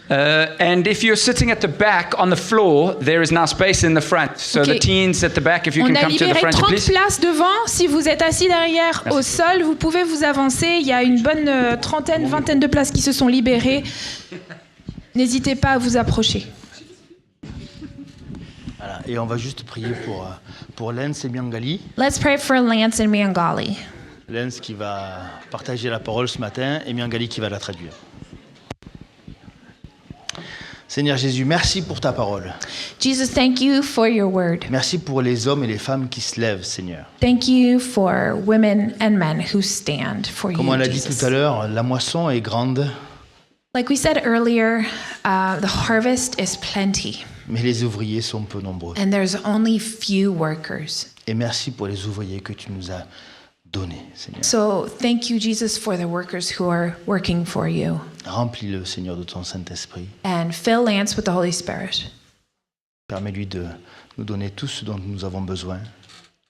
And if you're sitting at the back on the floor, there is now space in the front. So Okay. the teens at the back, if you On can a come to the libéré front, 30 please. places devant. Si vous êtes assis derrière au sol, vous pouvez vous avancer. Il y a une bonne trentaine, vingtaine de places qui se sont libérées. N'hésitez pas à vous approcher. Voilà. Et on va juste prier pour Lens et Miangali. Let's pray for Lance and Miangali. Lens qui va partager la parole ce matin et Miangali qui va la traduire. Seigneur Jésus, merci pour ta parole. Jesus, thank you for your word. Merci pour les hommes et les femmes qui se lèvent, Seigneur. Thank you for women and men who stand for Comme you, on l'a dit Jesus. tout à l'heure, la moisson est grande, Like we said earlier, the harvest is plenty, mais les ouvriers sont peu nombreux. and there's only few workers. Et merci pour les ouvriers que tu nous as donnés, Seigneur. So thank you, Jesus, for the workers who are working for you. Remplis-le, Seigneur, de ton Saint-Esprit. And fill Lance with the Holy Spirit. Permets-lui de nous donner tout ce dont nous avons besoin.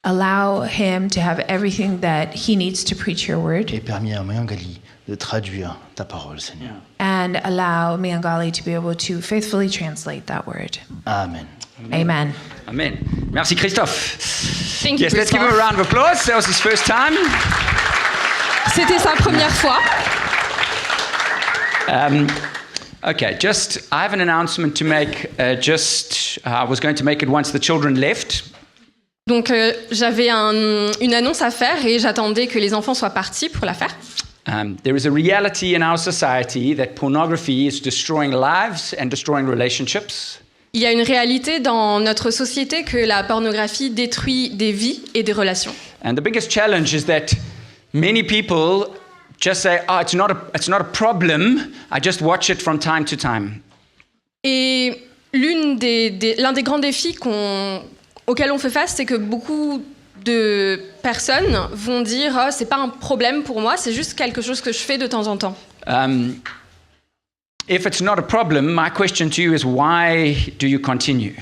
Allow him to have everything that he needs to preach your word. Et permets à Miangali de traduire ta parole, Seigneur. And allow Miangali to be able to faithfully translate that word. Amen. Amen. Amen. Merci, Christophe. Thank you, Yes, let's give him a Christophe. round of applause. That was his first time. C'était sa première fois. Okay, I have an announcement to make. I was going to make it once the children left. Donc j'avais une annonce à faire et j'attendais que les enfants soient partis pour la faire. There is a reality in our society that pornography is destroying lives and destroying relationships. Il y a une réalité dans notre société que la pornographie détruit des vies et des relations. And the biggest challenge is that many people just say, "Oh, it's not a problem. I just watch it from time to time." Et l'un des grands défis auxquels on fait face, c'est que beaucoup de personnes vont dire oh, c'est pas un problème pour moi, c'est juste quelque chose que je fais de temps en temps. If it's not a problem, my question to you is why do you continue?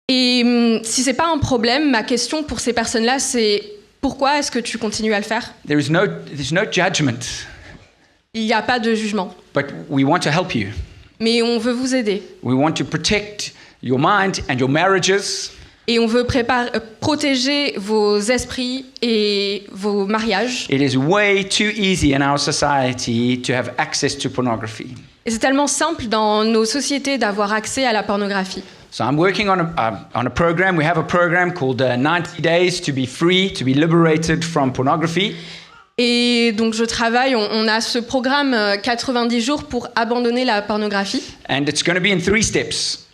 Et si c'est pas un problème, ma question pour ces personnes-là, c'est pourquoi est-ce que tu continues à le faire? There's no judgment, Il n'y a pas de jugement, but we want to help you. mais on veut vous aider. We want to protect your mind and your marriages. Et on veut protéger vos esprits et vos mariages. It is way too easy in our society to have access to pornography. Et c'est tellement simple dans nos sociétés d'avoir accès à la pornographie. So I'm working on a program. We have a program called 90 Days to be Free, to be liberated from pornography. Et donc je travaille, on a ce programme 90 jours pour abandonner la pornographie. And it's going to be in 3 steps.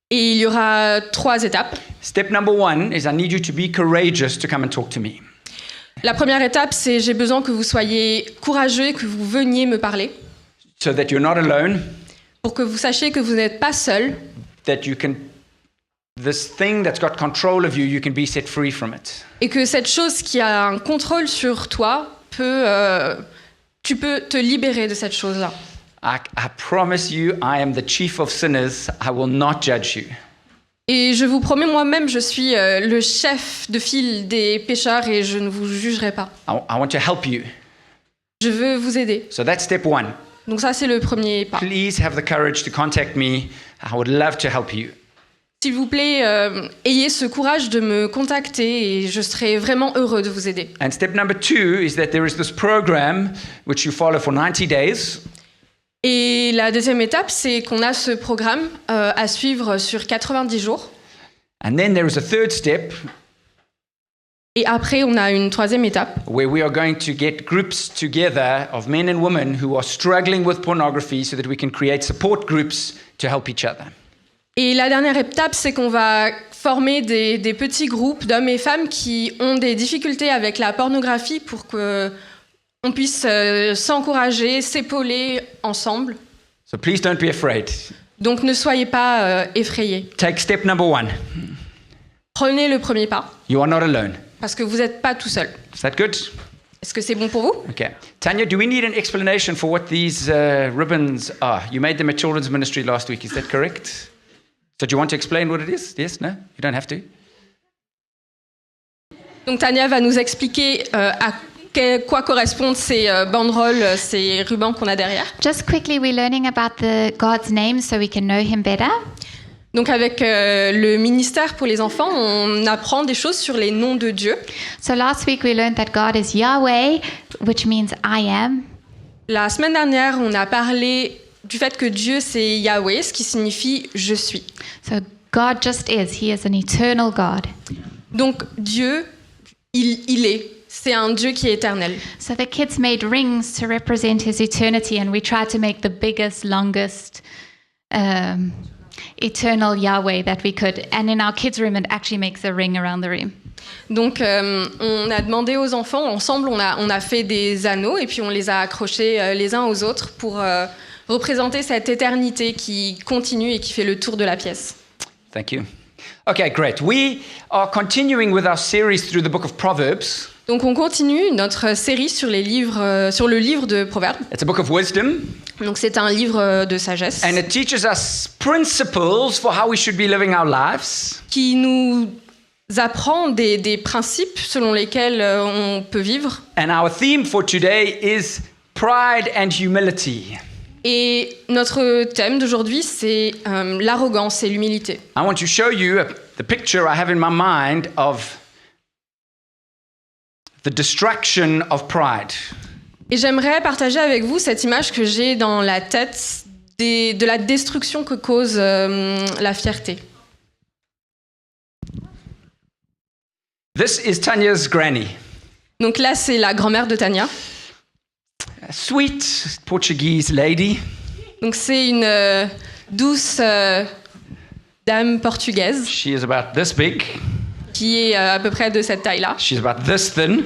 Et il y aura 3 étapes. Step number 1 is I need you to be courageous to come and talk to me. La première étape, c'est j'ai besoin que vous soyez courageux et que vous veniez me parler. So that you're not alone, Pour que vous sachiez que vous n'êtes pas seul. that this thing that's got control of you, you can be set free from it. Et que cette chose qui a un contrôle sur toi, tu peux te libérer de cette chose-là. I promise you, I am the chief of sinners. I will not judge you. Et je vous promets, moi-même, je suis le chef de file des pécheurs et je ne vous jugerai pas. I want to help you. Je veux vous aider. So that's step 1. Donc ça, c'est le premier pas. Please have the courage to contact me. I would love to help you. S'il vous plaît, ayez ce courage de me contacter et je serai vraiment heureux de vous aider. And step number 2 is that there is this program which you follow for 90 days. Et la deuxième étape, c'est qu'on a ce programme à suivre sur 90 jours. And then there is a third step Et après, on a une troisième étape where we are going to get groups together of men and women who are struggling with pornography so that we can create support groups to help each other. Et la dernière étape, c'est qu'on va former des petits groupes d'hommes et femmes qui ont des difficultés avec la pornographie pour qu'on puisse s'encourager, s'épauler ensemble. So please don't be afraid. Donc ne soyez pas effrayés. Take step number 1. Prenez le premier pas, You are not alone. parce que vous n'êtes pas tout seul. Is that good? Est-ce que c'est bon pour vous? Okay. Tanya, do we need an explanation for what these ribbons are? You made them at Children's Ministry last week, is that correct? So do you want to explain what it is? Yes? No? You don't have to? Donc Tania va nous expliquer quoi correspondent ces banderoles, ces rubans qu'on a derrière. Just quickly, we're learning about God's name so we can know Him better. Donc avec le ministère pour les enfants, on apprend des choses sur les noms de Dieu. So last week we learned that God is Yahweh, which means I am. La semaine dernière, on a parlé du fait que Dieu c'est Yahweh, ce qui signifie je suis. So God just is. He is an eternal God. Donc Dieu, il est. C'est un Dieu qui est éternel. So the kids made rings to represent His eternity, and we tried to make the biggest, longest, eternal Yahweh that we could. And in our kids' room, it actually makes a ring around the room. Donc on a demandé aux enfants, ensemble on a fait des anneaux et puis on les a accrochés les uns aux autres pour représenter cette éternité qui continue et qui fait le tour de la pièce. Thank you. Okay, great. We are continuing with our series through the book of Proverbs. Donc on continue notre série sur les livres, sur le livre de Proverbes. It's a book of wisdom. Donc c'est un livre de sagesse And it teaches us principles for how we should be living our lives. qui nous apprend des principes selon lesquels on peut vivre. And our theme for today is pride and humility. Et notre thème d'aujourd'hui, c'est l'arrogance et l'humilité. I want to show you the picture I have in my mind of the distraction of pride. Et j'aimerais partager avec vous cette image que j'ai dans la tête de la destruction que cause la fierté. This is Tanya's granny. Donc là, c'est la grand-mère de Tania. A sweet Portuguese lady. Donc c'est une douce dame portugaise She is about this big. qui est à peu près de cette taille-là, She's about this thin.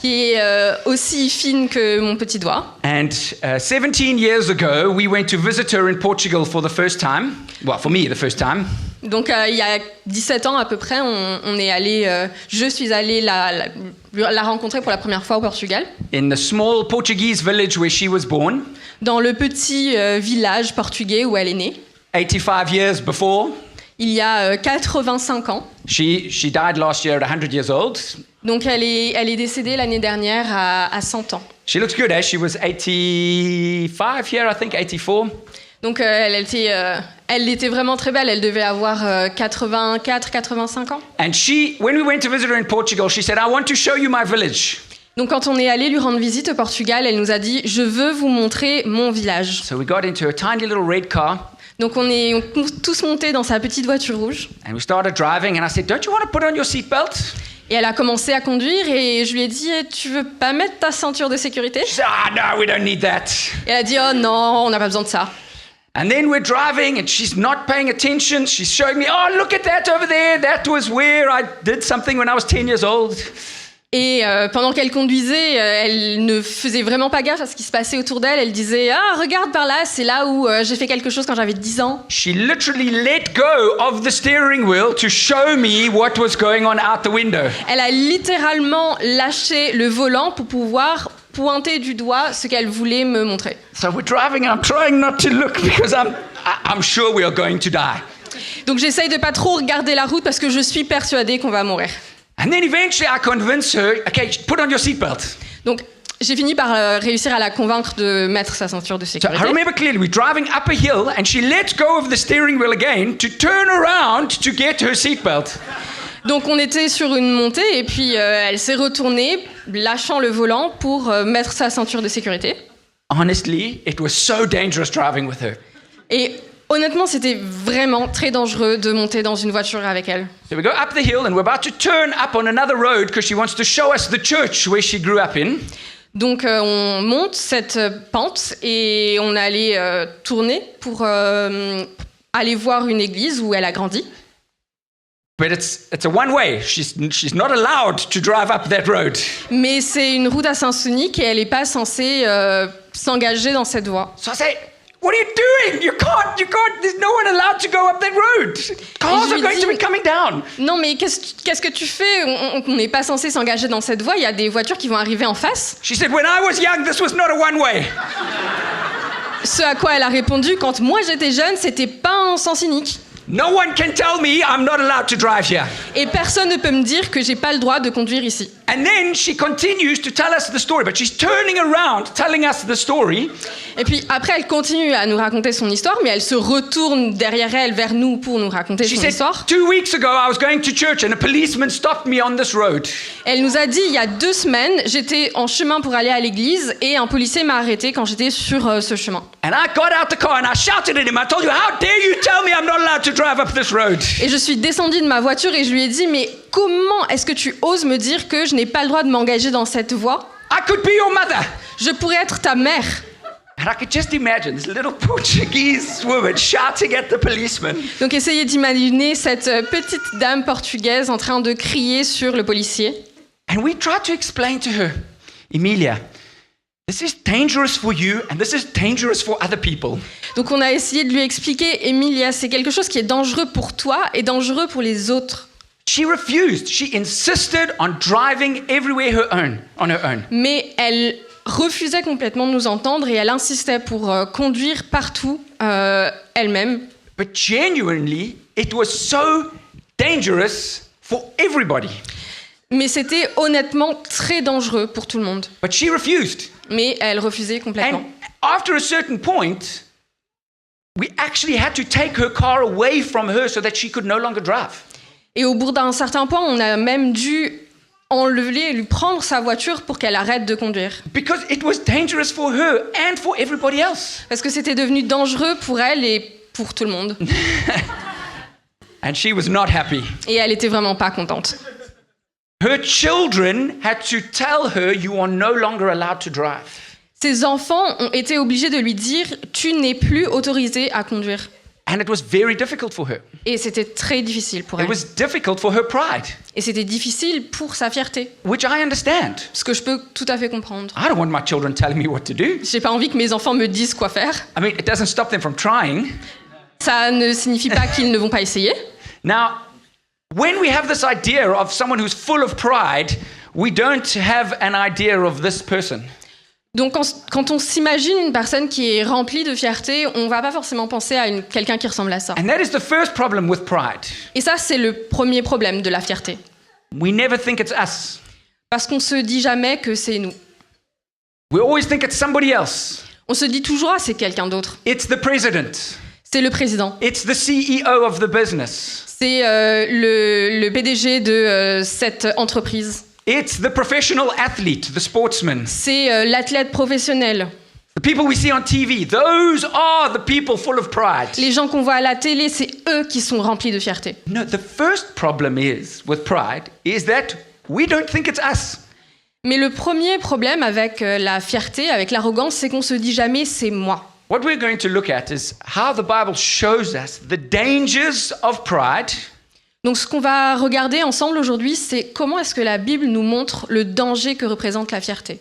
qui est aussi fine que mon petit doigt. And 17 years ago, we went to visit her in Portugal for the first time. Well, for me, the first time. Donc il y a 17 ans à peu près, on est allé, je suis allée la rencontrer pour la première fois au Portugal, In the small Portuguese village where she was born, dans le petit village portugais où elle est née. 85 years before. Il y a 85 ans. She died last year at 100 years old. Donc elle est décédée l'année dernière à 100 ans. She looks good, eh? She was 85 here, I think, 84. Donc elle était vraiment très belle. Elle devait avoir 84, 85 ans. And when we went to visit her in Portugal, she said, I want to show you my village. Donc quand on est allé lui rendre visite au Portugal, elle nous a dit « Je veux vous montrer mon village So we got into a tiny little red car. ». Donc on est tous montés dans sa petite voiture rouge. And we started driving, and I said, don't you want to put on your seatbelt? Et elle a commencé à conduire et je lui ai dit « Tu veux pas mettre ta ceinture de sécurité ?» She said, no, we don't need that. Et elle a dit « Oh non, on n'a pas besoin de ça ». And then we're driving, and she's not paying attention. She's showing me, oh, look at that over there. That was where I did something when I was 10 years old. Et pendant qu'elle conduisait, elle ne faisait vraiment pas gaffe à ce qui se passait autour d'elle. Elle disait « Ah, regarde par là, c'est là où j'ai fait quelque chose quand j'avais 10 ans. » She literally let go of the steering wheel to show me what was going on out the window. Elle a littéralement lâché le volant pour pouvoir pointer du doigt ce qu'elle voulait me montrer. So we're driving, and I'm trying not to look because I'm sure we are going to die. Donc j'essaye de pas trop regarder la route parce que je suis persuadée qu'on va mourir. And then eventually I convince her, okay, put on your seatbelt. Donc j'ai fini par réussir à la convaincre de mettre sa ceinture de So sécurité. I remember clearly, we're driving up a hill, and she let go of the steering wheel again to turn around to get her seatbelt. Donc on était sur une montée et puis elle s'est retournée, lâchant le volant pour mettre sa ceinture de sécurité. Honestly, it was so dangerous driving with her. Et honnêtement, c'était vraiment très dangereux de monter dans une voiture avec elle. So we go up the hill, and we're about to turn up on another road because she wants to show us the church where she grew up in. Donc on monte cette pente et on allait tourner pour aller voir une église où elle a grandi. But it's a one-way. She's not allowed to drive up that road. Mais c'est une route à sens unique et elle n'est pas censée s'engager dans cette voie. So I say, what are you doing? You can't, there's no one allowed to go up that road. Cars je are lui going to dis- be coming down. Non mais qu'est-ce que tu fais? On n'est pas censé s'engager dans cette voie, il y a des voitures qui vont arriver en face. She said, when I was young, this was not a one-way. Ce à quoi elle a répondu, quand moi j'étais jeune, c'était pas en sens unique. No one can tell me I'm not allowed to drive here. Et personne ne peut me dire que j'ai pas le droit de conduire ici. And then she continues to tell us the story, but she's turning around, telling us the story. Et puis après, elle continue à nous raconter son histoire, mais elle se retourne derrière elle vers nous pour nous raconter She son said, histoire. 2 weeks ago, I was going to church and a policeman stopped me on this road. Elle nous a dit, il y a 2 semaines, j'étais en chemin pour aller à l'église et un policier m'a arrêté quand j'étais sur ce chemin. And I got out the car and I shouted at him. I told you, how dare you tell me I'm not allowed to drive up this road? Et je suis descendue de ma voiture et je lui ai dit, mais comment est-ce que tu oses me dire que je n'ai pas le droit de m'engager dans cette voie? I could be your mother. Je pourrais être ta mère. And I could just imagine this little Portuguese woman shouting at the policeman. Donc essayez d'imaginer cette petite dame portugaise en train de crier sur le policier. And we tried to explain to her, Emilia, this is dangerous for you and this is dangerous for other people. Donc on a essayé de lui expliquer, Emilia, c'est quelque chose qui est dangereux pour toi et dangereux pour les autres. She refused. She insisted on driving everywhere on her own. Mais elle refusait complètement de nous entendre et elle insistait pour conduire partout elle-même. But genuinely, it was so dangerous for everybody. Mais c'était honnêtement très dangereux pour tout le monde. But she refused. Mais elle refusait complètement. And after a certain point, we actually had to take her car away from her so that she could no longer drive. Et au bout d'un certain point, on a même dû enlever, lui prendre sa voiture pour qu'elle arrête de conduire. Because it was dangerous for her and for everybody else. Parce que c'était devenu dangereux pour elle et pour tout le monde. And she was not happy. Et elle était vraiment pas contente. Her children had to tell her, you are no longer allowed to drive. Ses enfants ont été obligés de lui dire « Tu n'es plus autorisée à conduire ». And it was very difficult for her. Et c'était très difficile pour It elle. was difficult for her pride, Et c'était difficile pour sa fierté. which I understand. Ce que je peux tout à fait comprendre. I don't want my children telling me what to do. J'ai pas envie que mes enfants me disent quoi faire. I mean, it doesn't stop them from trying. Ça ne signifie pas qu'ils ne vont pas essayer. Now, when we have this idea of someone who's full of pride, we don't have an idea of this person. Donc quand on s'imagine une personne qui est remplie de fierté, on va pas forcément penser à quelqu'un qui ressemble à ça. And that is the first problem with pride. Et ça, c'est le premier problème de la fierté. We never think it's us. Parce qu'on se dit jamais que c'est nous. We always think it's somebody else. On se dit toujours, ah, c'est quelqu'un d'autre. It's the president. C'est le président. It's the CEO of the business. C'est le PDG de cette entreprise. It's the professional athlete, the sportsman. C'est l'athlète professionnel. The people we see on TV, those are the people full of pride. Les gens qu'on voit à la télé, c'est eux qui sont remplis de fierté. No, the first problem is with pride is that we don't think it's us. Mais le premier problème avec la fierté, avec l'arrogance, c'est qu'on se dit jamais c'est moi. What we're going to look at is how the Bible shows us the dangers of pride. Donc ce qu'on va regarder ensemble aujourd'hui, c'est comment est-ce que la Bible nous montre le danger que représente la fierté.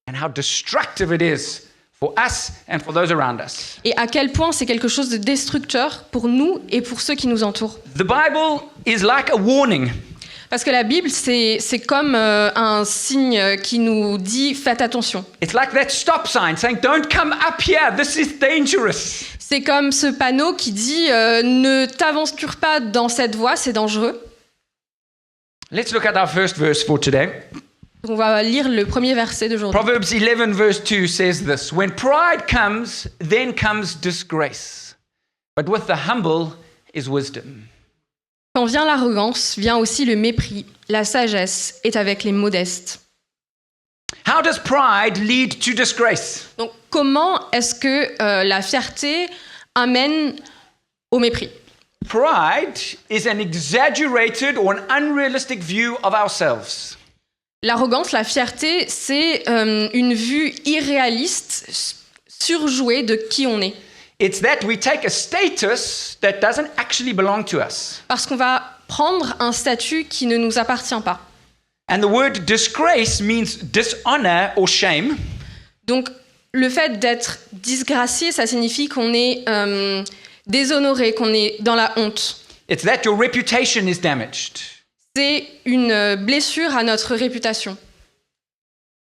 And how destructive it is for us and for those around us. Et à quel point c'est quelque chose de destructeur pour nous et pour ceux qui nous entourent. The Bible is like a warning. Parce que la Bible, c'est comme un signe qui nous dit « faites attention ». It's like that stop sign saying, don't come up here, this is dangerous. C'est comme ce panneau qui dit ne t'aventure pas dans cette voie, c'est dangereux. Let's look at our first verse for today. On va lire le premier verset d'aujourd'hui. Proverbs 11 verse 2 says this, when pride comes, then comes disgrace. But with the humble is wisdom. Quand vient l'arrogance, vient aussi le mépris. La sagesse est avec les modestes. How does pride lead to disgrace? Donc, comment est-ce que la fierté amène au mépris? Pride is an exaggerated or an unrealistic view of ourselves. L'arrogance, la fierté, c'est une vue irréaliste, surjouée de qui on est. It's that we take a status that doesn't actually belong to us. Parce qu'on va prendre un statut qui ne nous appartient pas. And the word disgrace means dishonor or shame. Donc, le fait d'être disgracié, ça signifie qu'on est déshonoré, qu'on est dans la honte. It's that your reputation is damaged. C'est une blessure à notre réputation.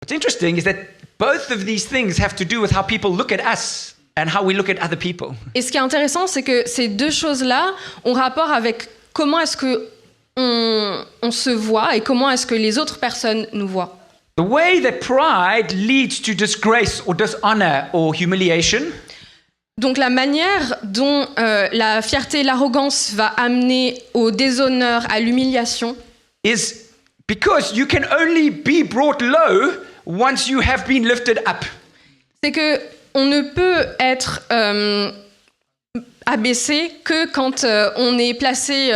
What's interesting is that both of these things have to do with how people look at us and how we look at other people. Et ce qui est intéressant, c'est que ces deux choses-là ont rapport avec comment est-ce que on se voit et comment est-ce que les autres personnes nous voient. The way that pride leads to disgrace or dishonor or humiliation Donc la manière dont la fierté et l'arrogance va amener au déshonneur, à l'humiliation, is because you can only be brought low once you have been lifted up. c'est que on ne peut être abaissé que quand on est placé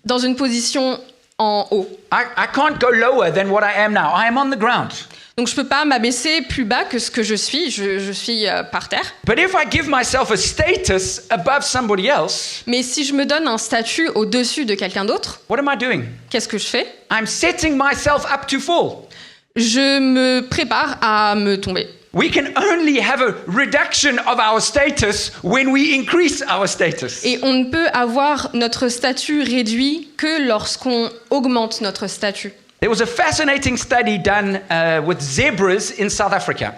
dans une position en haut. I can't go lower than what I am now. I am on the ground. Donc je peux pas m'abaisser plus bas que ce que je suis. Je suis par terre. But if I give myself a status above somebody else, Mais si je me donne un statut au-dessus de quelqu'un d'autre, what am I doing? qu'est-ce que je fais? I'm setting myself up to fall. Je me prépare à me tomber. We can only have a reduction of our status when we increase our status. Et on ne peut avoir notre statut réduit que lorsqu'on augmente notre statut. There was a fascinating study done with zebras in South Africa.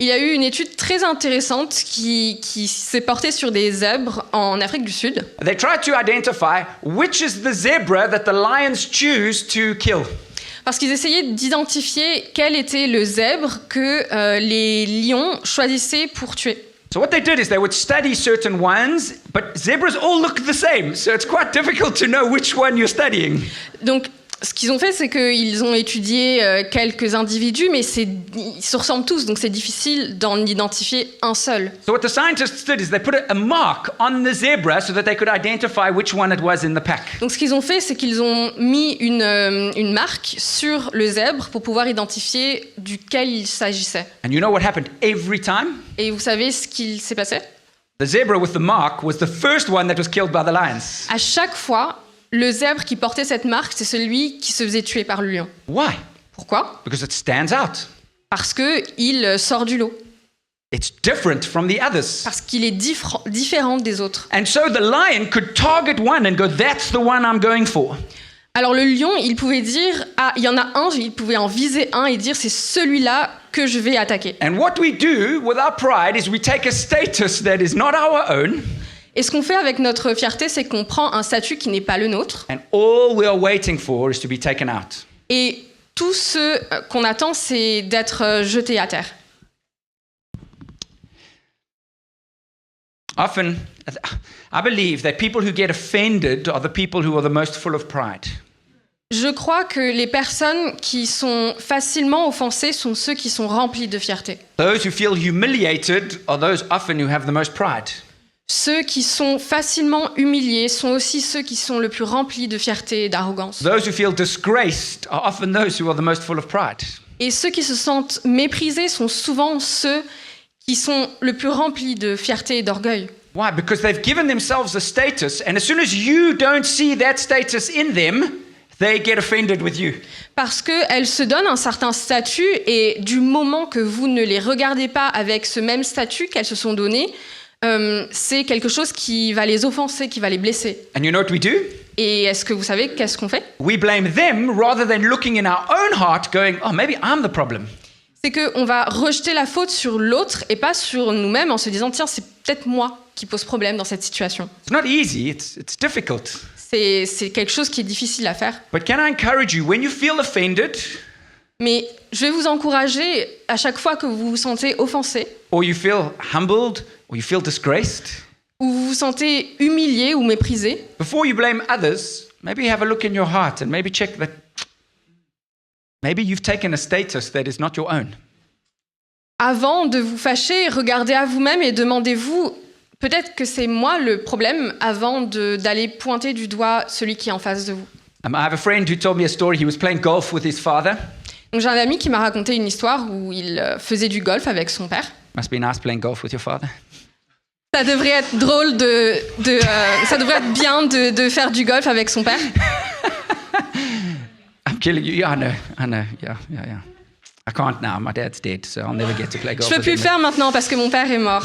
Il y a eu une étude très intéressante qui s'est portée sur des zèbres en Afrique du Sud. They tried to identify which is the zebra that the lions choose to kill. Parce qu'ils essayaient d'identifier quel était le zèbre que les lions choisissaient pour tuer. So what they did is they would study certain ones, but zebras all look the same, so it's quite difficult to know which one you're studying. Donc, ce qu'ils ont fait, c'est qu'ils ont étudié quelques individus, mais ils se ressemblent tous, donc c'est difficile d'en identifier un seul. So what the scientists did is they put a mark on the zebra so that they could identify which one it was in the pack. Donc, ce qu'ils ont fait, c'est qu'ils ont mis une marque sur le zèbre pour pouvoir identifier duquel il s'agissait. And you know what happened every time? Et vous savez ce qu'il s'est passé? The zebra with the mark was the first one that was killed by the lions. À chaque fois, le zèbre qui portait cette marque, c'est celui qui se faisait tuer par le lion. Why? Pourquoi? Because it stands out. Parce qu'il sort du lot. It's different from the others. Parce qu'il est différent des autres. And so the lion could target one and go, that's the one I'm going for. Alors le lion, il pouvait dire, ah, il y en a un, il pouvait en viser un et dire, c'est celui-là que je vais attaquer. And what we do with our pride is we take a status that is not our own. Et ce qu'on fait avec notre fierté, c'est qu'on prend un statut qui n'est pas le nôtre. And all we are waiting for is to be taken out. Et tout ce qu'on attend, c'est d'être jeté à terre. Often, I believe that people who get offended are the people who are the most full of pride. Je crois que les personnes qui sont facilement offensées sont ceux qui sont remplis de fierté. Those who feel humiliated are those often who have the most pride. Ceux qui sont facilement humiliés sont aussi ceux qui sont le plus remplis de fierté et d'arrogance. Those who feel disgraced are often those who are the most full of pride. Et ceux qui se sentent méprisés sont souvent ceux qui sont le plus remplis de fierté et d'orgueil. Why? Because they've given themselves a status, and as soon as you don't see that status in them, they get offended with you. Parce qu'elles se donnent un certain statut, et du moment que vous ne les regardez pas avec ce même statut qu'elles se sont donné, c'est quelque chose qui va les offenser, qui va les blesser. And you know what we do? Et est-ce que vous savez qu'est-ce qu'on fait? We blame them rather than looking in our own heart going, oh, maybe I'm the problem. C'est qu'on va rejeter la faute sur l'autre et pas sur nous-mêmes en se disant, tiens, c'est peut-être moi qui pose problème dans cette situation. It's not easy, it's difficult. C'est quelque chose qui est difficile à faire. But can I encourage you, when you feel offended, Mais je vais vous encourager à chaque fois que vous vous sentez offensé, or you feel humbled, or you feel disgraced, ou vous vous sentez humilié ou méprisé, before you blame others, maybe have a look in your heart and maybe check that maybe you've taken a status that is not your own. avant de vous fâcher, regardez à vous-même et demandez-vous, peut-être que c'est moi le problème, avant d'aller pointer du doigt celui qui est en face de vous. I have a friend who told me a story. He was playing golf with his father. Donc j'ai un ami qui m'a raconté une histoire où il faisait du golf avec son père. Must be nice playing golf with your father. Ça devrait être drôle ça devrait être bien de faire du golf avec son père. I'm killing you. Yeah, I know. Yeah. I can't now. My dad's dead, so I'll never get to play golf. Je peux plus le with him. faire maintenant parce que mon père est mort.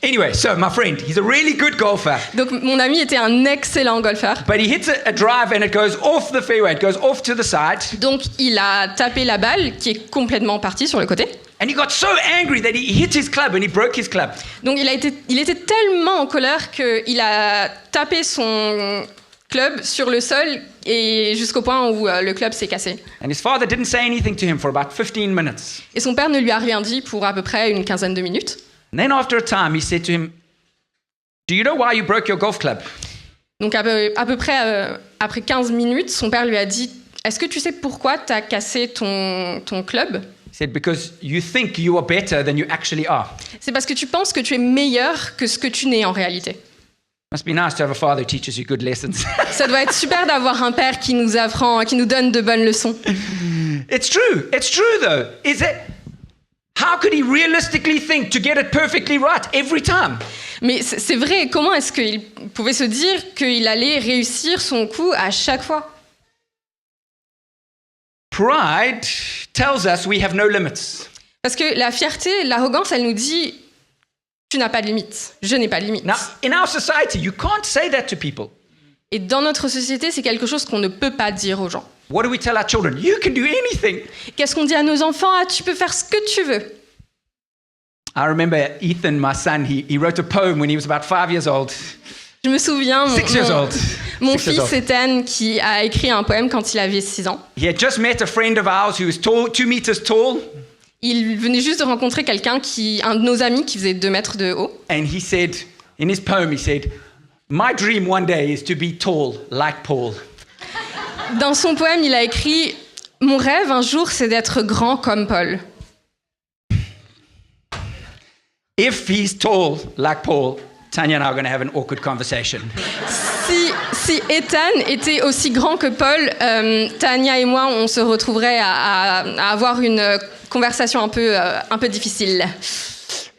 Anyway, so my friend, he's a really good golfer, Donc mon ami était un excellent golfeur. but he hits a drive and it goes off the fairway. It goes off to the side, Donc il a tapé la balle qui est complètement partie sur le côté. and he got so angry that he hit his club and he broke his club. Donc il était tellement en colère qu'il a tapé son club sur le sol et jusqu'au point où le club s'est cassé. And his father didn't say anything to him for about 15 minutes. Et son père ne lui a rien dit pour à peu près une quinzaine de minutes. And then after a time, he said to him, "Do you know why you broke your golf club?" Donc à peu près après 15 minutes, son père lui a dit « Est-ce que tu sais pourquoi tu as cassé ton club ?» He said, "Because you think you are better than you actually are." C'est parce que tu penses que tu es meilleur que ce que tu n'es en réalité. Must be nice to have a father who teaches you good lessons. Ça doit être super d'avoir un père qui nous apprend, qui nous donne de bonnes leçons. It's true though. Is it? How could he realistically think to get it perfectly right every time? Mais c'est vrai, comment est-ce qu'il pouvait se dire qu'il allait réussir son coup à chaque fois? Pride tells us we have no limits. Parce que la fierté, l'arrogance, elle nous dit « Tu n'as pas de limite, je n'ai pas de limite Now, in our society, you can't say that to people. » Et dans notre société, c'est quelque chose qu'on ne peut pas dire aux gens. What do we tell our children? You can do anything. Qu'est-ce qu'on dit à nos enfants? Ah, tu peux faire ce que tu veux. I remember Ethan, my son, he wrote a poem when he was about 5 years old. Je me souviens, 6 years old. mon 6 years fils old. Ethan, qui a écrit un poème quand il avait 6 ans. He had just met a friend of ours who was tall, 2 meters tall, Il venait juste de rencontrer un de nos amis qui faisait 2 mètres de haut. and he said, in his poem, he said, "My dream one day is to be tall like Paul." Dans son poème, il a écrit « Mon rêve un jour, c'est d'être grand comme Paul. If he's tall like Paul, Tanya and I are going to have an awkward conversation. » Si Ethan était aussi grand que Paul, Tania et moi, on se retrouverait à avoir une conversation un peu difficile.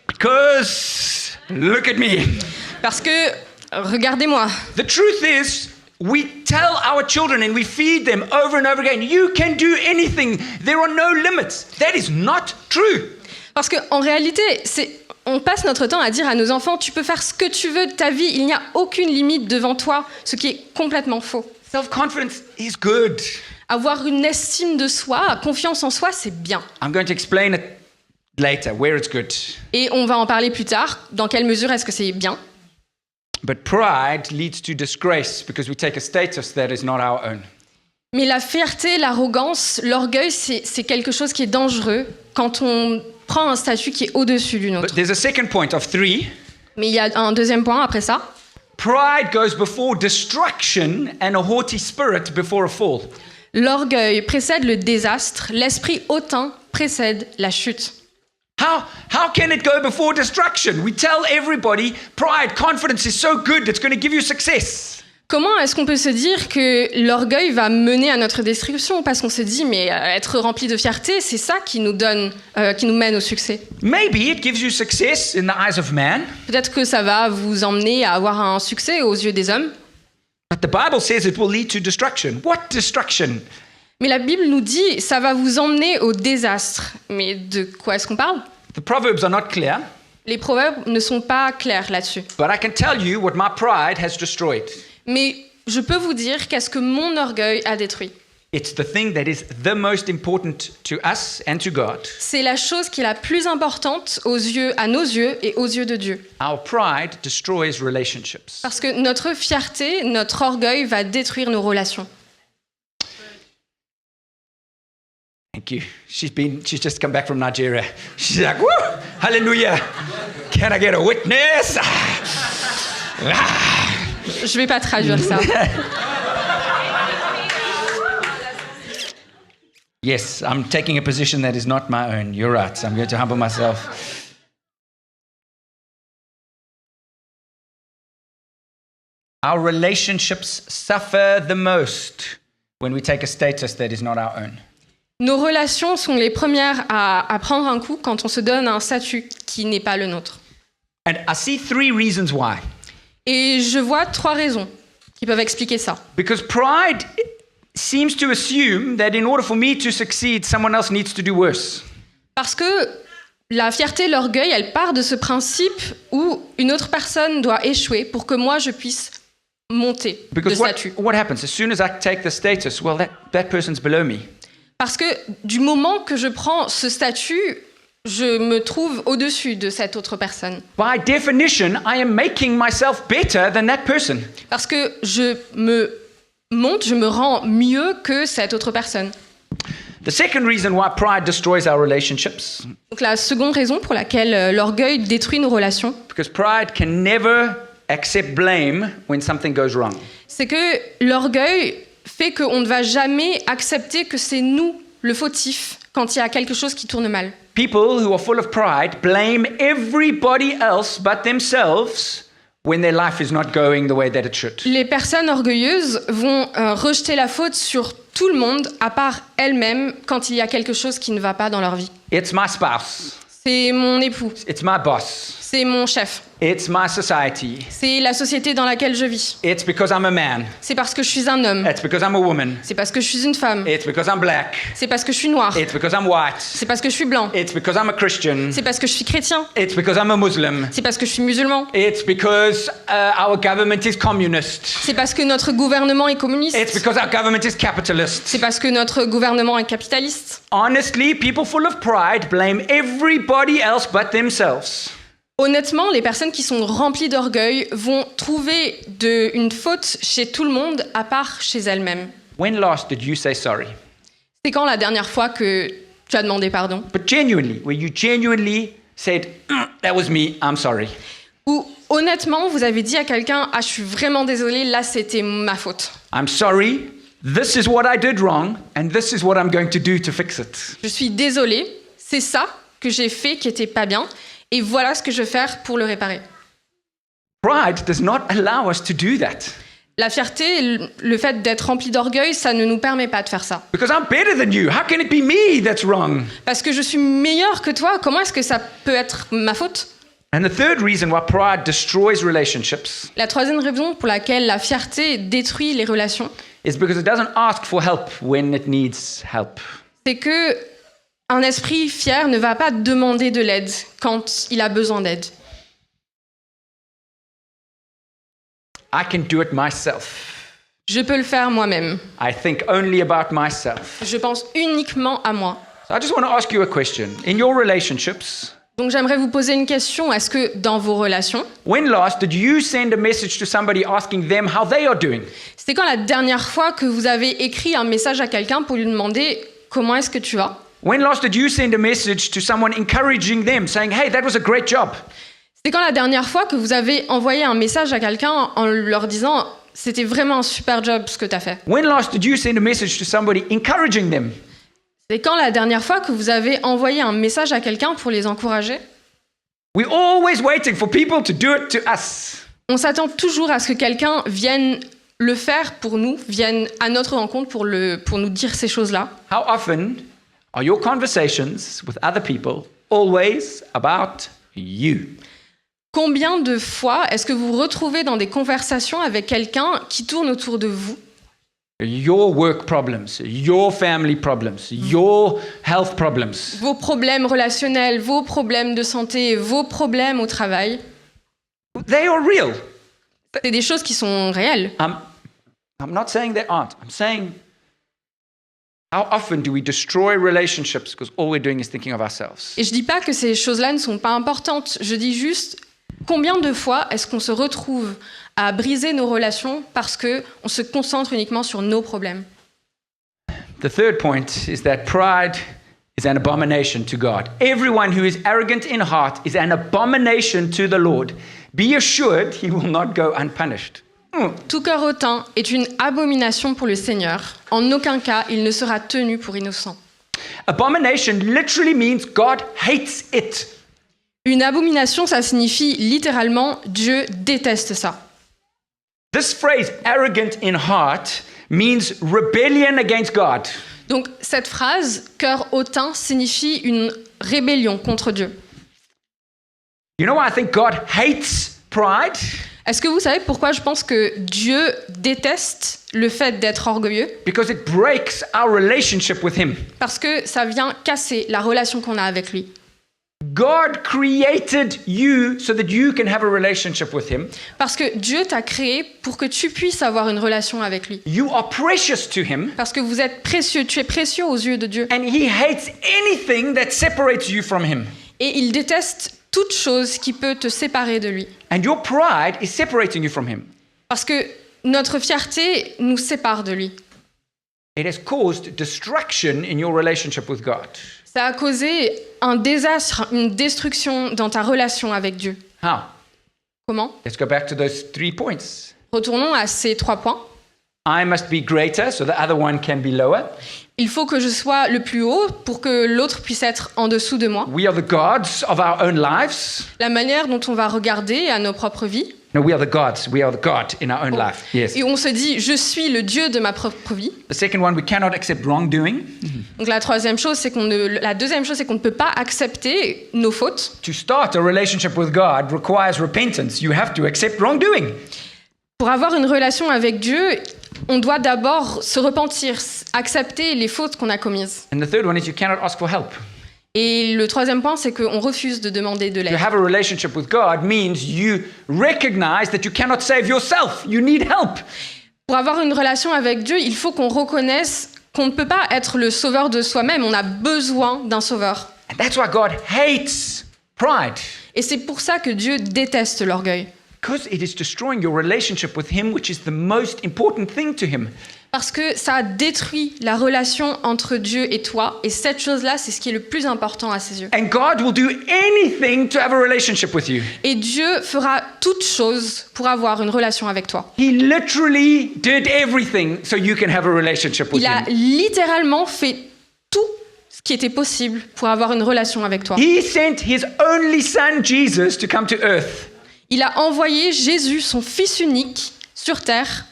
Because, look at me. Parce que, regardez-moi, The truth is, we tell our children and we feed them over and over again, you can do anything. There are no limits. That is not true. parce qu'en réalité, on passe notre temps à dire à nos enfants, tu peux faire ce que tu veux de ta vie, il n'y a aucune limite devant toi, ce qui est complètement faux. Self-confidence is good. Avoir une estime de soi, confiance en soi, c'est bien. I'm going to explain it later, where it's good. Et on va en parler plus tard, dans quelle mesure est-ce que c'est bien. But pride leads to disgrace because we take a status that is not our own. Mais la fierté, l'arrogance, l'orgueil, c'est quelque chose qui est dangereux quand on prend un statut qui est au-dessus du But nôtre. there's a second point of 3. Mais il y a un deuxième point après ça. Pride goes before destruction and a haughty spirit before a fall. L'orgueil précède le désastre, l'esprit hautain précède la chute. How can it go before destruction? We tell everybody pride, confidence is so good, it's going to give you success. Comment est-ce qu'on peut se dire que l'orgueil va mener à notre destruction? Parce qu'on se dit, mais être rempli de fierté, c'est ça qui nous mène au succès. Maybe it gives you success in the eyes of man, Peut-être que ça va vous emmener à avoir un succès aux yeux des hommes. but the Bible says it will lead to destruction. What destruction? Mais la Bible nous dit, ça va vous emmener au désastre. Mais de quoi est-ce qu'on parle? The Proverbs are not clear, Les proverbes ne sont pas clairs là-dessus. but I can tell you what my pride has destroyed. Mais je peux vous dire qu'est-ce que mon orgueil a détruit. It's the thing that is the most important to us and to God. C'est la chose qui est la plus importante à nos yeux et aux yeux de Dieu. Our pride destroys relationships. Parce que notre fierté, notre orgueil va détruire nos relations. Thank you. She's just come back from Nigeria. She's like, woo, hallelujah. Can I get a witness? Je vais pas traduire ça. Yes, I'm taking a position that is not my own. You're right. I'm going to humble myself. Our relationships suffer the most when we take a status that is not our own. Nos relations sont les premières à prendre un coup quand on se donne un statut qui n'est pas le nôtre. And I see 3 reasons why. Et je vois 3 raisons qui peuvent expliquer ça. Because pride seems to assume that in order for me to succeed, someone else needs to do worse. Parce que la fierté, l'orgueil, elle part de ce principe où une autre personne doit échouer pour que moi je puisse monter de Because statut. what happens? As soon as I take the status, well, that person's below me. Parce que du moment que je prends ce statut, je me trouve au-dessus de cette autre personne. By definition, I am making myself better than that person. Parce que je me monte, je me rends mieux que cette autre personne. The second reason why pride destroys our relationships, Donc la seconde raison pour laquelle l'orgueil détruit nos relations, because pride can never accept blame when something goes wrong. c'est que l'orgueil fait qu'on ne va jamais accepter que c'est nous le fautif quand il y a quelque chose qui tourne mal. People who are full of pride blame everybody else but themselves when their life is not going the way that it should. Les personnes orgueilleuses vont rejeter la faute sur tout le monde à part elles-mêmes quand il y a quelque chose qui ne va pas dans leur vie. It's my spouse. C'est mon époux, It's my boss. c'est mon chef, It's my society. c'est la société dans laquelle je vis, It's because I'm a man. c'est parce que je suis un homme, It's because I'm a woman. c'est parce que je suis une femme, It's because I'm black. c'est parce que je suis noir, It's because I'm white. c'est parce que je suis blanc, It's because I'm a Christian. c'est parce que je suis chrétien, It's because I'm a Muslim. c'est parce que je suis musulman, It's because our government is communist. c'est parce que notre gouvernement est It's communiste, because our government is capitalist. c'est parce que notre gouvernement est capitaliste. Honestly, people full of pride blame everybody else but themselves. Honnêtement, les personnes qui sont remplies d'orgueil vont trouver une faute chez tout le monde à part chez elles-mêmes. When last did you say sorry? C'est quand la dernière fois que tu as demandé pardon? But genuinely, where you genuinely said, that was me, I'm sorry. Ou honnêtement, vous avez dit à quelqu'un « Ah, je suis vraiment désolé, là c'était ma faute. I'm sorry, this is what I did wrong, and this is what I'm going to do to fix it. Je suis désolé, c'est ça que j'ai fait qui était pas bien, et voilà ce que je vais faire pour le réparer. » Pride does not allow us to do that. La fierté, le fait d'être rempli d'orgueil, ça ne nous permet pas de faire ça. Because I'm better than you. How can it be me that's wrong? Parce que je suis meilleur que toi, comment est-ce que ça peut être ma faute? And the third reason why pride destroys relationships La troisième raison pour laquelle la fierté détruit les relations, is because it doesn't ask for help when it needs help. c'est que un esprit fier ne va pas demander de l'aide quand il a besoin d'aide. I can do it myself. Je peux le faire moi-même. I think only about myself. Je pense uniquement à moi. So I just want to ask you a question. In your relationships, Donc j'aimerais vous poser une question. Est-ce que dans vos relations, when last did you send a message to somebody asking them how they are doing? c'était quand la dernière fois que vous avez écrit un message à quelqu'un pour lui demander comment est-ce que tu vas? When last did you send a message to someone encouraging them, saying, hey, that was a great job? C'est quand la dernière fois que vous avez envoyé un message à quelqu'un en leur disant « C'était vraiment un super job ce que tu as fait ». When last did you send a message to somebody encouraging them? C'est quand la dernière fois que vous avez envoyé un message à quelqu'un pour les encourager? We're always waiting for people to do it to us. On s'attend toujours à ce que quelqu'un vienne le faire pour nous, vienne à notre rencontre pour nous dire ces choses-là. How often are your conversations with other people always about you? Combien de fois est-ce que vous vous retrouvez dans des conversations avec quelqu'un qui tourne autour de vous? Your work problems, your family problems, your health problems. Vos problèmes relationnels, vos problèmes de santé, vos problèmes au travail. They are real. C'est des choses qui sont réelles. I'm not saying they aren't. I'm saying, how often do we destroy relationships because all we're doing is thinking of ourselves? Et je dis pas que ces choses-là ne sont pas importantes. Je dis juste combien de fois est-ce qu'on se retrouve à briser nos relations parce que on se concentre uniquement sur nos problèmes. The third point is that pride is an abomination to God. Everyone who is arrogant in heart is an abomination to the Lord. Be assured he will not go unpunished. Tout cœur hautain est une abomination pour le Seigneur. En aucun cas, il ne sera tenu pour innocent. Abomination literally means God hates it. Une abomination, ça signifie littéralement Dieu déteste ça. This phrase, arrogant in heart, means rebellion against God. Donc cette phrase, cœur hautain, signifie une rébellion contre Dieu. You know why I think God hates pride? Est-ce que vous savez pourquoi je pense que Dieu déteste le fait d'être orgueilleux? Because it breaks our relationship with Him. Parce que ça vient casser la relation qu'on a avec lui. God created you so that you can have a relationship with Him. Parce que Dieu t'a créé pour que tu puisses avoir une relation avec lui. You are precious to Him. Parce que vous êtes précieux, tu es précieux aux yeux de Dieu. And He hates anything that separates you from Him. Et il déteste toute chose qui peut te séparer de lui. And your pride is separating you from Him. Parce que notre fierté nous sépare de lui. It has caused destruction in your relationship with God. Ça a causé un désastre, une destruction dans ta relation avec Dieu. How? Comment? Let's go back to those 3 points. Retournons à ces 3 points. I must be greater so the other one can be lower. Il faut que je sois le plus haut pour que l'autre puisse être en dessous de moi. We are the gods of our own lives. La manière dont on va regarder à nos propres vies. No, we are the gods. We are the God in our own life. Yes. Et on se dit, je suis le Dieu de ma propre vie. The second one, we cannot accept wrongdoing. Donc la deuxième chose, c'est qu'on ne peut pas accepter nos fautes. To start a relationship with God requires repentance. You have to accept wrongdoing. Pour avoir une relation avec Dieu, on doit d'abord se repentir, accepter les fautes qu'on a commises. And the third one is you cannot ask for help. Et le troisième point, c'est qu'on refuse de demander de To l'aide. have a relationship with God means you recognize that you cannot save yourself. You need help. Pour avoir une relation avec Dieu, il faut qu'on reconnaisse qu'on ne peut pas être le sauveur de soi-même. On a besoin d'un sauveur. And that's why God hates pride. Et c'est pour ça que Dieu déteste l'orgueil. Because it is destroying your relationship with Him, which is the most important thing to Him. Parce que ça détruit la relation entre Dieu et toi. Et cette chose-là, c'est ce qui est le plus important à ses yeux. And God will do anything to have a relationship with you. Et Dieu fera toute chose pour avoir une relation avec toi. He literally did everything so you can have a relationship with Il a Him. littéralement fait tout ce qui était possible pour avoir une relation avec toi. He sent His only Son, Jesus, to come to earth. Il a envoyé Jésus, son Fils unique, sur terre.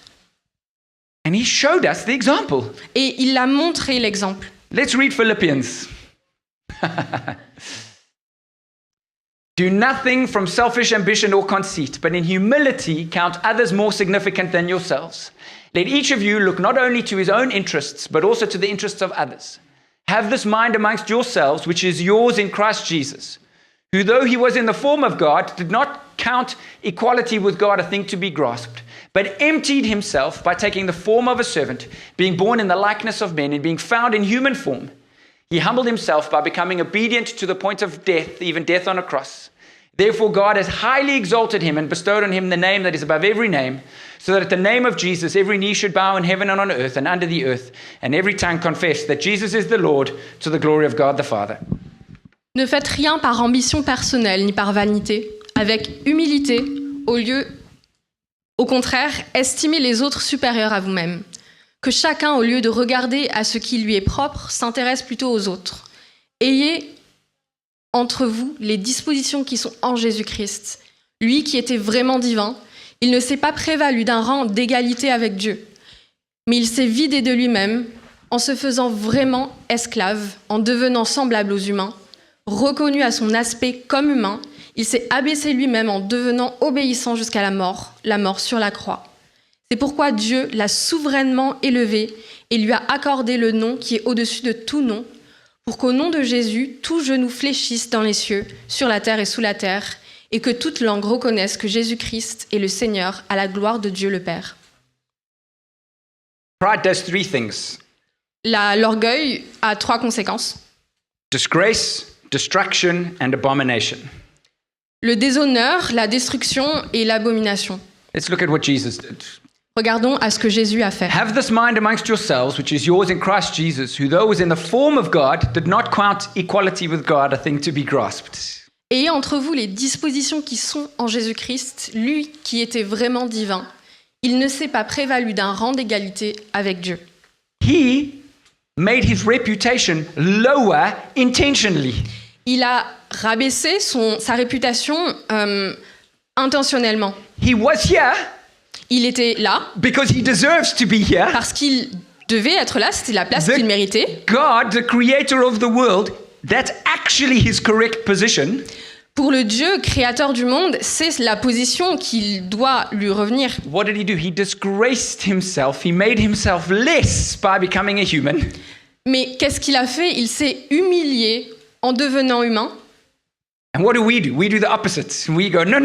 And He showed us the example. Et il a montré l'exemple. Let's read Philippians. Do nothing from selfish ambition or conceit, but in humility count others more significant than yourselves. Let each of you look not only to his own interests, but also to the interests of others. Have this mind amongst yourselves, which is yours in Christ Jesus, who, though he was in the form of God, did not count equality with God a thing to be grasped, but emptied himself by taking the form of a servant, being born in the likeness of men, and being found in human form. He humbled himself by becoming obedient to the point of death, even death on a cross. Therefore God has highly exalted him and bestowed on him the name that is above every name, so that at the name of Jesus every knee should bow in heaven and on earth and under the earth, and every tongue confess that Jesus is the Lord, to the glory of God the Father. Ne faites rien par ambition personnelle ni par vanité, avec humilité, au contraire, estimez les autres supérieurs à vous-même. Que chacun, au lieu de regarder à ce qui lui est propre, s'intéresse plutôt aux autres. Ayez entre vous les dispositions qui sont en Jésus-Christ. Lui qui était vraiment divin, il ne s'est pas prévalu d'un rang d'égalité avec Dieu, mais il s'est vidé de lui-même en se faisant vraiment esclave, en devenant semblable aux humains. Reconnu à son aspect comme humain, il s'est abaissé lui-même en devenant obéissant jusqu'à la mort sur la croix. C'est pourquoi Dieu l'a souverainement élevé et lui a accordé le nom qui est au-dessus de tout nom, pour qu'au nom de Jésus, tout genou fléchisse dans les cieux, sur la terre et sous la terre, et que toute langue reconnaisse que Jésus-Christ est le Seigneur, à la gloire de Dieu le Père. Pride does 3 things. L'orgueil a 3 conséquences. Disgrace, destruction, and abomination. Le déshonneur, la destruction et l'abomination. Let's look at what Jesus did. Regardons à ce que Jésus a fait. Have this mind amongst yourselves, which is yours in Christ Jesus, who though was in the form of God, did not count equality with God a thing to be grasped. Ayez entre vous les dispositions qui sont en Jésus-Christ, lui qui était vraiment divin. Il ne s'est pas prévalu d'un rang d'égalité avec Dieu. He made his reputation lower intentionally. Il a rabaissé sa réputation intentionnellement. He was here Il était là because he deserves to be here. parce qu'il devait être là, c'était la place qu'il méritait. God, the creator of the world, that's actually his correct position. Pour le Dieu créateur du monde, c'est la position qu'il doit lui revenir. What did he do? He disgraced himself. He made himself less by becoming a human. Mais qu'est-ce qu'il a fait? Il s'est humilié en devenant humain. And what do? We do the opposite. We go, no,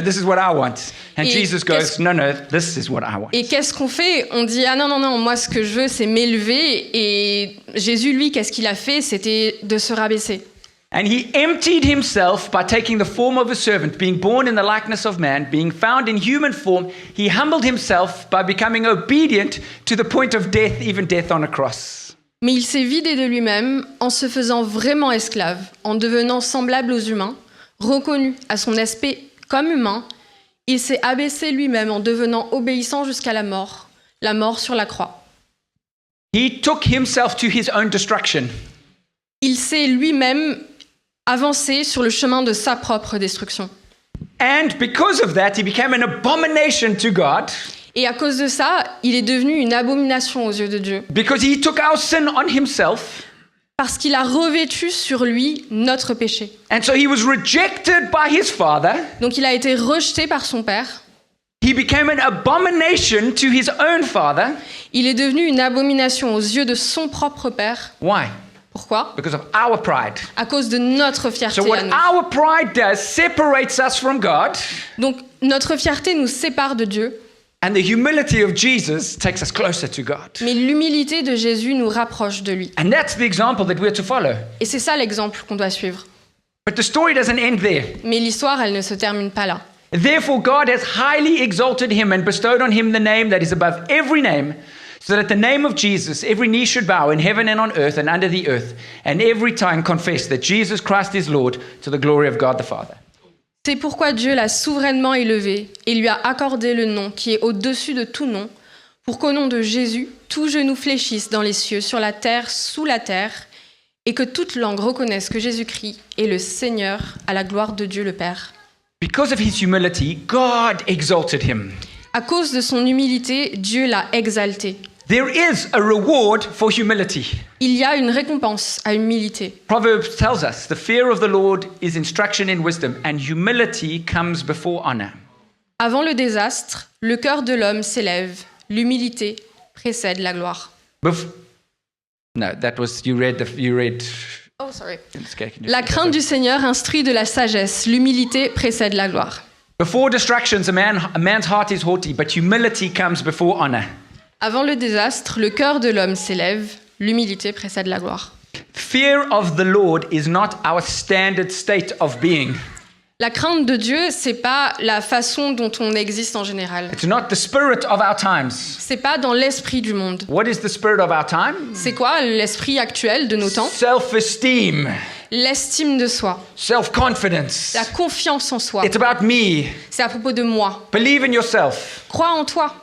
this is what I want. And Jesus goes, no, this is what I want. Et qu'est-ce qu'on fait? On dit, ah non, moi ce que je veux c'est m'élever. Et Jésus, lui, qu'est-ce qu'il a fait? C'était de se rabaisser. And he emptied himself by taking the form of a servant, being born in the likeness of man, being found in human form. He humbled himself by becoming obedient to the point of death, even death on a cross. Mais il s'est vidé de lui-même en se faisant vraiment esclave, en devenant semblable aux humains, reconnu à son aspect comme humain. Il s'est abaissé lui-même en devenant obéissant jusqu'à la mort sur la croix. He took himself to his own destruction. Il s'est lui-même avancé sur le chemin de sa propre destruction. And because of that, he became an abomination to God. Et à cause de ça, il est devenu une abomination aux yeux de Dieu. Because he took our sin on himself. Parce qu'il a revêtu sur lui notre péché. And so he was rejected by his Father. Donc il a été rejeté par son Père. He became an abomination to his own Father. Il est devenu une abomination aux yeux de son propre Père. Why? Pourquoi? Because of our pride. À cause de notre fierté So what à nous. our pride does separates us from God. Donc notre fierté nous sépare de Dieu. And the humility of Jesus takes us closer to God. Mais l'humilité de Jésus nous rapproche de lui. And that's the example that we're to follow. Et c'est ça l'exemple qu'on doit suivre. But the story doesn't end there. Mais l'histoire, elle ne se termine pas là. Therefore, God has highly exalted him and bestowed on him the name that is above every name, so that at the name of Jesus, every knee should bow in heaven and on earth and under the earth, and every tongue confess that Jesus Christ is Lord, to the glory of God the Father. C'est pourquoi Dieu l'a souverainement élevé et lui a accordé le nom qui est au-dessus de tout nom, pour qu'au nom de Jésus, tout genou fléchisse dans les cieux, sur la terre, sous la terre, et que toute langue reconnaisse que Jésus-Christ est le Seigneur, à la gloire de Dieu le Père. Because of his humility, God exalted him. À cause de son humilité, Dieu l'a exalté. There is a reward for humility. Il y a une récompense à l'humilité. Proverbs tells us the fear of the Lord is instruction in wisdom, and humility comes before honor. Avant le désastre, le cœur de l'homme s'élève. L'humilité précède la gloire. No, that was you read. Oh, sorry. Okay, La crainte du Seigneur instruit de la sagesse. L'humilité précède la gloire. Before distractions, a man's heart is haughty, but humility comes before honor. Avant le désastre, le cœur de l'homme s'élève. L'humilité précède la gloire. Fear of the Lord is not our standard state of being. La crainte de Dieu, c'est pas la façon dont on existe en général. It's not the spirit of our times. C'est pas dans l'esprit du monde. What is the spirit of our time? C'est quoi l'esprit actuel de nos temps? Self-esteem, L'estime de soi, self-confidence. la confiance en soi. It's about me. C'est à propos de moi. Believe in yourself. Crois en toi.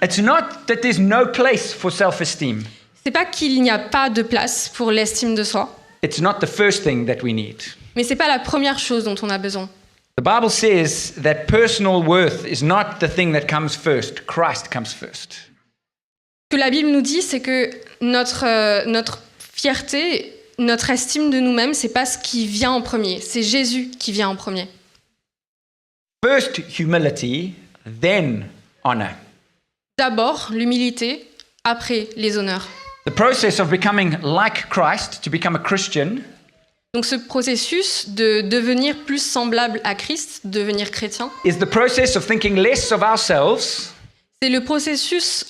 It's not that there's no place for self-esteem. C'est pas qu'il n'y a pas de place pour l'estime de soi, It's not the first thing that we need. mais c'est pas la première chose dont on a besoin. The Bible says that personal worth is not the thing that comes first. Christ comes first. Ce que la Bible nous dit, c'est que notre fierté, notre estime de nous-mêmes, c'est pas ce qui vient en premier, c'est Jésus qui vient en premier. First humility, then honor. D'abord l'humilité, après les honneurs. The process of becoming like Christ, to become a Christian, Donc ce processus de devenir plus semblable à Christ, de devenir chrétien, is the process of thinking less of ourselves, c'est le processus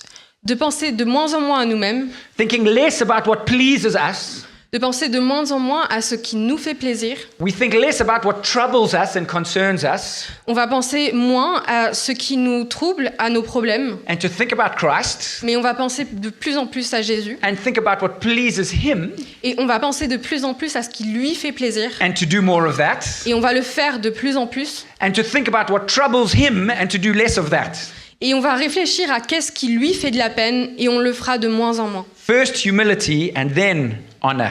de penser de moins en moins à nous-mêmes, thinking less about what pleases us. de penser de moins en moins à ce qui nous fait plaisir. We think less about what troubles us and concerns us, On va penser moins à ce qui nous trouble, à nos problèmes, and to think about Christ mais on va penser de plus en plus à Jésus and think about what pleases Him et on va penser de plus en plus à ce qui lui fait plaisir and to do more of that, et on va le faire de plus en plus and to think about what troubles Him and to do less of that. et on va réfléchir à qu'est-ce qui lui fait de la peine et on le fera de moins en moins. First humility and then honor.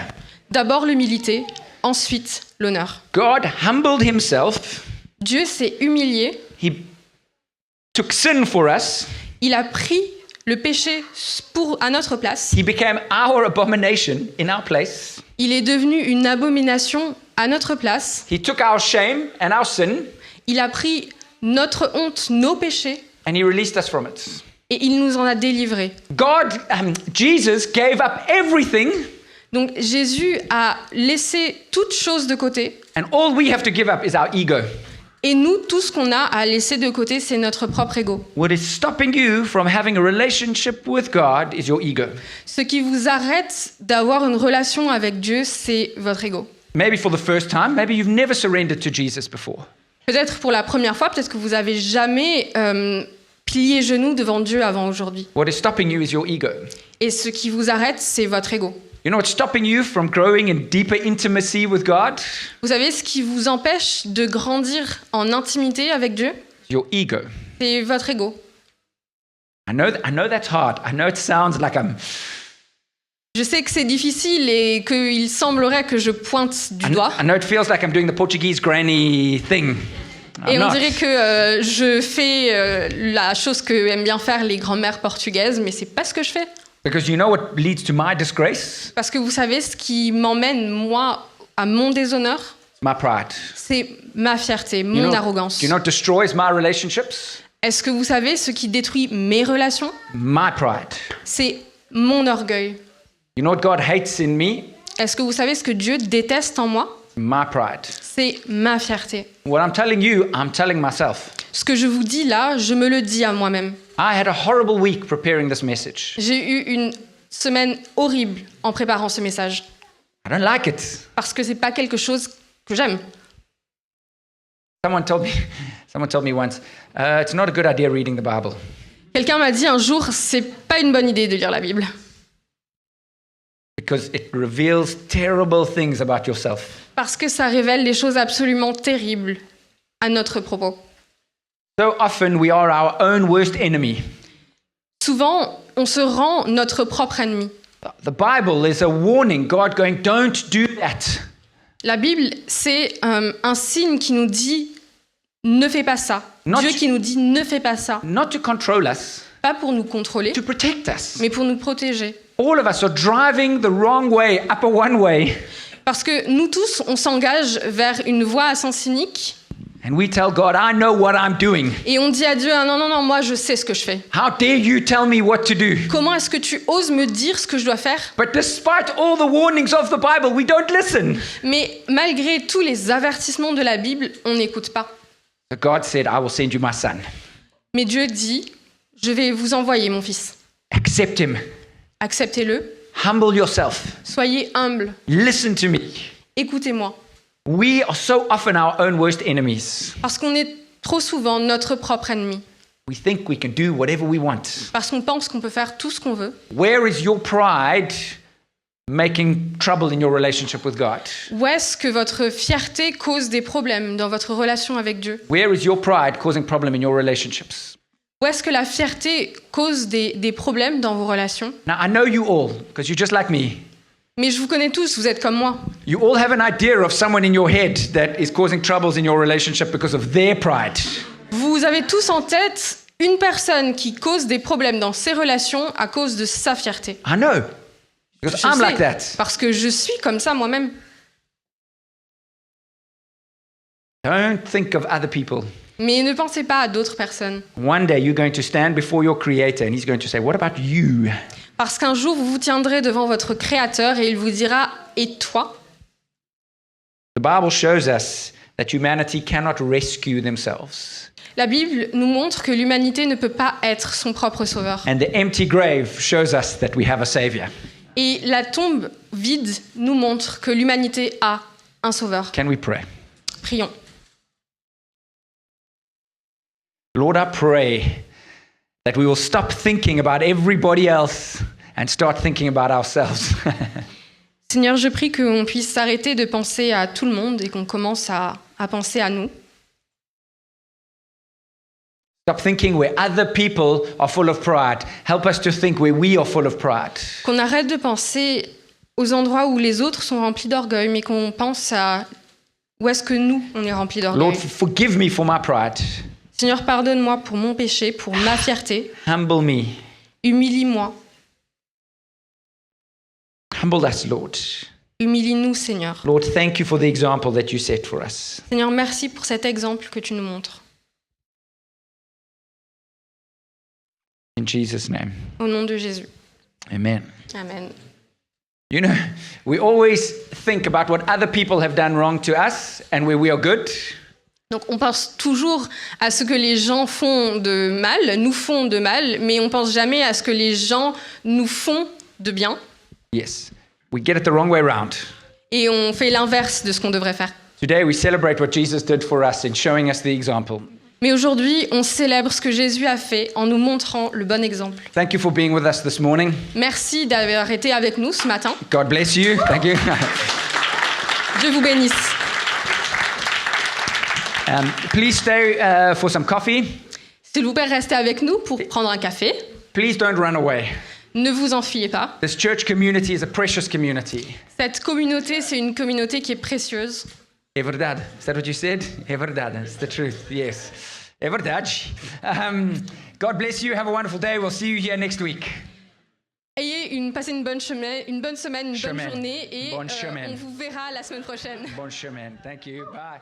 D'abord l'humilité, ensuite l'honneur. God humbled Himself. Dieu s'est humilié, He took sin for us. il a pris le péché à notre place, He became our abomination in our place. il est devenu une abomination à notre place, He took our shame and our sin, il a pris notre honte, nos péchés, and He released us from it. et il nous en a délivrés. Jesus gave up everything, Donc Jésus a laissé toute chose de côté, and all we have to give up is our ego. Et nous, tout ce qu'on a à laisser de côté, c'est notre propre ego. What is stopping you from having a relationship with God is your ego. Ce qui vous arrête d'avoir une relation avec Dieu, c'est votre ego. Maybe for the first time, maybe you've never surrendered to Jesus before. Peut-être pour la première fois, peut-être que vous n'avez jamais plié genoux devant Dieu avant aujourd'hui. What is stopping you is your ego. Et ce qui vous arrête, c'est votre ego. You know what's stopping you from growing in deeper intimacy with God? Vous savez ce qui vous empêche de grandir en intimité avec Dieu? Your ego. C'est votre ego. I know that's hard. I know it sounds like Je sais que c'est difficile et qu'il semblerait que je pointe du doigt. I know it feels like I'm doing the Portuguese granny thing. Et I'm on not. dirait que je fais la chose que aiment bien faire les grand-mères portugaises, mais c'est pas ce que je fais. Because you know what leads to my disgrace? Parce que vous savez, ce qui m'emmène, moi, à mon déshonneur, My pride. c'est ma fierté, You mon know, arrogance. you know what destroys my relationships? Est-ce que vous savez ce qui détruit mes relations? My pride. C'est mon orgueil. You know what God hates in me? Est-ce que vous savez ce que Dieu déteste en moi? My pride. C'est ma fierté. What I'm telling you, I'm telling myself. Ce que je vous dis là, je me le dis à moi-même. I had a horrible week preparing this message. J'ai eu une semaine horrible en préparant ce message. I don't like it. Parce que c'est pas quelque chose que j'aime. Someone told me once, it's not a good idea reading the Bible Quelqu'un m'a dit un jour, c'est pas une bonne idée de lire la Bible. because it reveals terrible things about yourself. Parce que ça révèle des choses absolument terribles à notre propos. So often we are our own worst enemy. Souvent, on se rend notre propre ennemi. The Bible is a warning, God going, don't do that. La Bible, c'est un signe qui nous dit ne fais pas ça. Not Dieu to- qui nous dit ne fais pas ça. Not to control us, Pas pour nous contrôler, to protect us. mais pour nous protéger. All of us are driving the wrong way, up a one way, Parce que nous tous, on s'engage vers une voie à sens unique and we tell God, I know what I'm doing. et on dit à Dieu ah, non, moi je sais ce que je fais. How dare you tell me what to do? Comment est-ce que tu oses me dire ce que je dois faire? But despite all the warnings of the Bible, we don't listen. Mais malgré tous les avertissements de la Bible, on n'écoute pas. So God said, I will send you my son. Mais Dieu dit je vais vous envoyer mon fils. Accept him. Acceptez-le, Humble yourself. soyez humble, Listen to me. écoutez-moi. We are so often our own worst enemies. Parce qu'on est trop souvent notre propre ennemi. We think we can do whatever we want. Parce qu'on pense qu'on peut faire tout ce qu'on veut. Where is your pride making trouble in your relationship with God? Où est-ce que votre fierté cause des problèmes dans votre relation avec Dieu? Where is your pride causing problem in your relationships? Où est-ce que la fierté cause des problèmes dans vos relations? Now, I know you all, because you're just like me. Mais je vous connais tous, vous êtes comme moi. You all have an idea of someone in your head that is causing troubles in your relationship because of their pride. Vous avez tous en tête une personne qui cause des problèmes dans ses relations à cause de sa fierté. I know, because Je I'm sais, like that. parce que je suis comme ça moi-même. Don't think of other people. Mais ne pensez pas à d'autres personnes. One day you're going to stand before your Creator and He's going to say, what about you? Parce qu'un jour, vous vous tiendrez devant votre Créateur et il vous dira « Et toi ?» The Bible shows us that humanity cannot rescue themselves. La Bible nous montre que l'humanité ne peut pas être son propre sauveur. And the empty grave shows us that we have a Savior. Et la tombe vide nous montre que l'humanité a un sauveur. Can we pray? Prions. Lord, I pray that we will stop thinking about everybody else and start thinking about ourselves. Seigneur, je prie qu'on puisse s'arrêter de penser à tout le monde et qu'on commence à penser à nous. Stop thinking where other people are full of pride. Help us to think where we are full of pride. Qu'on arrête de penser aux endroits où les autres sont remplis d'orgueil, mais qu'on pense à où est-ce que nous, on est remplis d'orgueil. Lord, forgive me for my pride. Seigneur, pardonne-moi pour mon péché, pour ma fierté. Humble me. Humilie-moi. Humble us, Lord. Humilie-nous, Seigneur. Lord, thank you for the example that you set for us. Seigneur, merci pour cet exemple que tu nous montres. In Jesus' name. Au nom de Jésus. Amen. Amen. You know, we always think about what other people have done wrong to us and where we are good. Donc on pense toujours à ce que les gens font de mal, nous font de mal, mais on pense jamais à ce que les gens nous font de bien. Yes. We get it the wrong way around. Et on fait l'inverse de ce qu'on devrait faire. Today we celebrate what Jesus did for us in showing us the example. Mais aujourd'hui, on célèbre ce que Jésus a fait en nous montrant le bon exemple. Thank you for being with us this morning. Merci d'avoir été avec nous ce matin. God bless you. Thank you. Dieu vous bénisse. Please stay for some coffee. S'il vous plaît, restez avec nous pour prendre un café. Please don't run away. Ne vous enfuyez pas. This church community is a precious community. Cette communauté, c'est une communauté qui est précieuse. É verdade. Is that what you said? É verdade. It's the truth. Yes. É verdade. God bless you. Have a wonderful day. We'll see you here next week. Passez une bonne semaine, une bonne Chemin. journée et Bonne chemin. on vous verra la semaine prochaine. Bon chemin. Thank you. Bye.